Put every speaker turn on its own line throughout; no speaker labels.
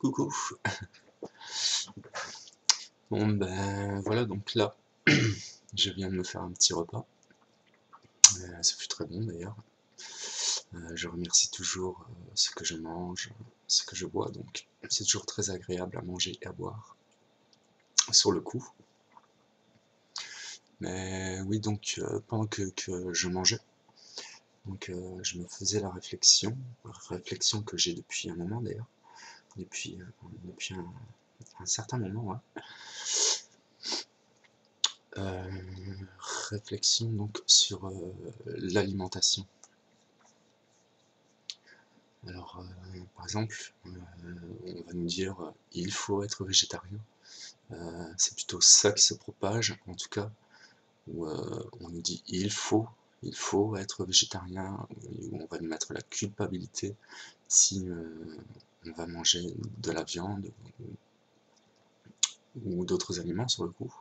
Coucou. Bon ben voilà, donc là, je viens de me faire un petit repas. Ça fut très bon d'ailleurs. Je remercie toujours ce que je mange, ce que je bois, donc c'est toujours très agréable à manger et à boire, sur le coup. Mais oui, donc pendant que je mangeais, donc je me faisais la réflexion que j'ai depuis un moment d'ailleurs, depuis un certain moment, ouais. Réflexion donc sur l'alimentation. Alors, par exemple, on va nous dire il faut être végétarien. C'est plutôt ça qui se propage, en tout cas, où on nous dit il faut être végétarien, où on va nous mettre la culpabilité si on va manger de la viande ou d'autres aliments sur le coup.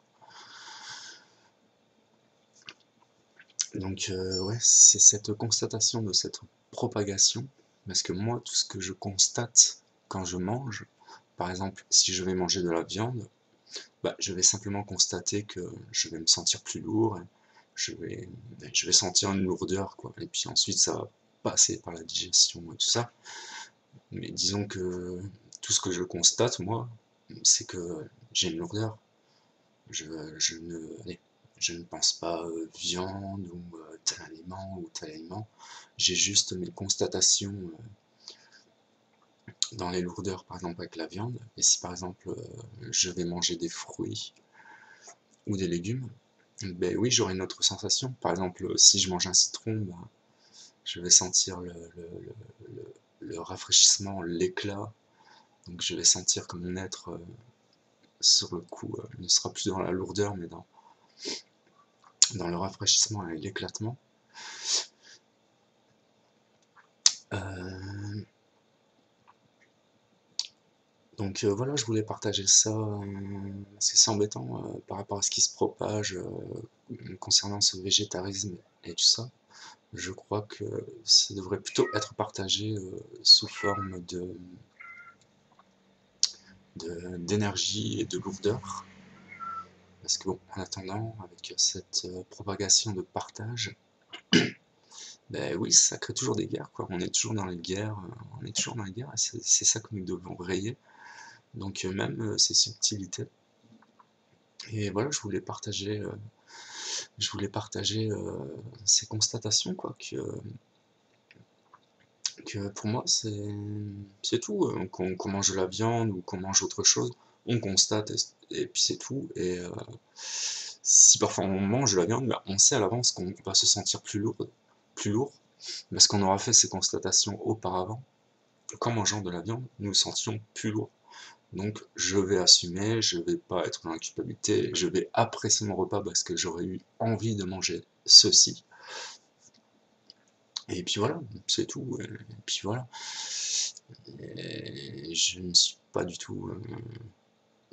Donc ouais, c'est cette constatation de cette propagation, parce que moi, tout ce que je constate quand je mange, par exemple, si je vais manger de la viande, bah, je vais simplement constater que je vais me sentir plus lourd, je vais sentir une lourdeur, quoi, et puis ensuite ça va passer par la digestion et tout ça. Mais disons que tout ce que je constate, moi, c'est que j'ai une lourdeur. Je, je ne, allez, je ne pense pas viande ou tel aliment. J'ai juste mes constatations dans les lourdeurs, par exemple avec la viande. Et si par exemple je vais manger des fruits ou des légumes, ben oui, j'aurai une autre sensation. Par exemple, si je mange un citron, ben, je vais sentir le rafraîchissement, l'éclat. Donc je vais sentir que mon être, sur le coup, ne sera plus dans la lourdeur, mais dans le rafraîchissement et l'éclatement. Donc voilà, je voulais partager ça, parce que c'est embêtant par rapport à ce qui se propage concernant ce végétarisme et tout ça. Je crois que ça devrait plutôt être partagé sous forme d'énergie et de lourdeur. Parce que bon, en attendant, avec cette propagation de partage, ben oui, ça crée toujours des guerres, quoi. On est toujours dans les guerres, on est toujours dans les guerres, et c'est ça que nous devons rayer. Donc même ces subtilités. Et voilà, je voulais partager ces constatations, quoi, que pour moi c'est tout. Qu'on mange de la viande ou qu'on mange autre chose, on constate et puis c'est tout. Et si parfois on mange de la viande, bah, on sait à l'avance qu'on va se sentir plus lourd, parce qu'on aura fait ces constatations auparavant. Qu'en mangeant de la viande, nous nous sentions plus lourds. Donc je vais assumer, je vais pas être dans la culpabilité, je vais apprécier mon repas parce que j'aurais eu envie de manger ceci. Et puis voilà, c'est tout. Et puis voilà. Et je ne suis pas du tout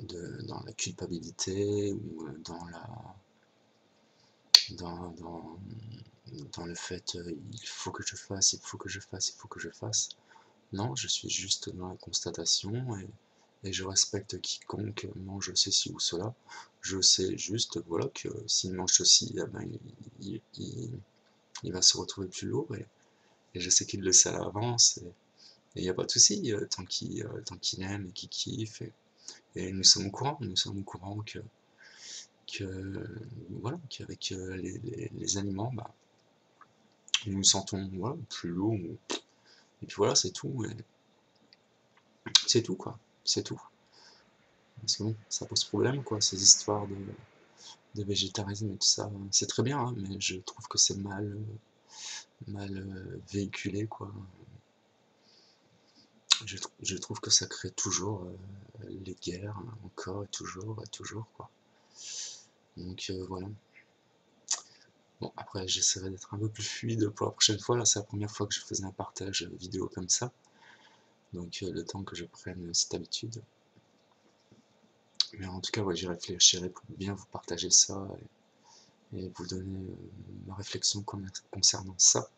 dans la culpabilité ou dans, dans, dans le fait il faut que je fasse, il faut que je fasse, il faut que je fasse. Non, je suis juste dans la constatation et je respecte quiconque mange ceci ou cela. Je sais juste voilà, que s'il mange ceci, eh ben, il va se retrouver plus lourd et je sais qu'il le sait à l'avance et il n'y a pas de souci tant qu'il aime et qu'il kiffe. Et nous sommes au courant que voilà, qu'avec les aliments, bah, nous nous sentons voilà, plus lourds. Et puis voilà, c'est tout. C'est tout, quoi. C'est tout. Parce que bon, ça pose problème, quoi, ces histoires de végétarisme et tout ça. C'est très bien, hein, mais je trouve que c'est mal véhiculé, quoi. Je trouve que ça crée toujours les guerres, encore et toujours, quoi. Donc voilà. Bon, après, j'essaierai d'être un peu plus fluide pour la prochaine fois. Là, c'est la première fois que je faisais un partage vidéo comme ça. Donc le temps que je prenne cette habitude. Mais en tout cas, ouais, j'y réfléchirai pour bien vous partager ça et vous donner ma réflexion concernant ça.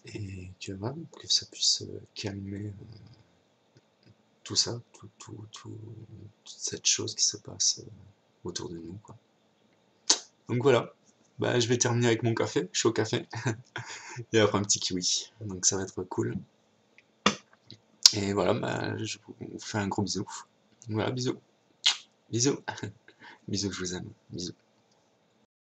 Et et que, voilà, que ça puisse calmer tout ça, toute cette chose qui se passe autour de nous, quoi. Donc voilà, bah, je vais terminer avec mon café, chaud café, et après un petit kiwi, donc ça va être cool. Et voilà, bah, je vous fais un gros bisou. Voilà, bisous, bisous, bisous, je vous aime, bisous.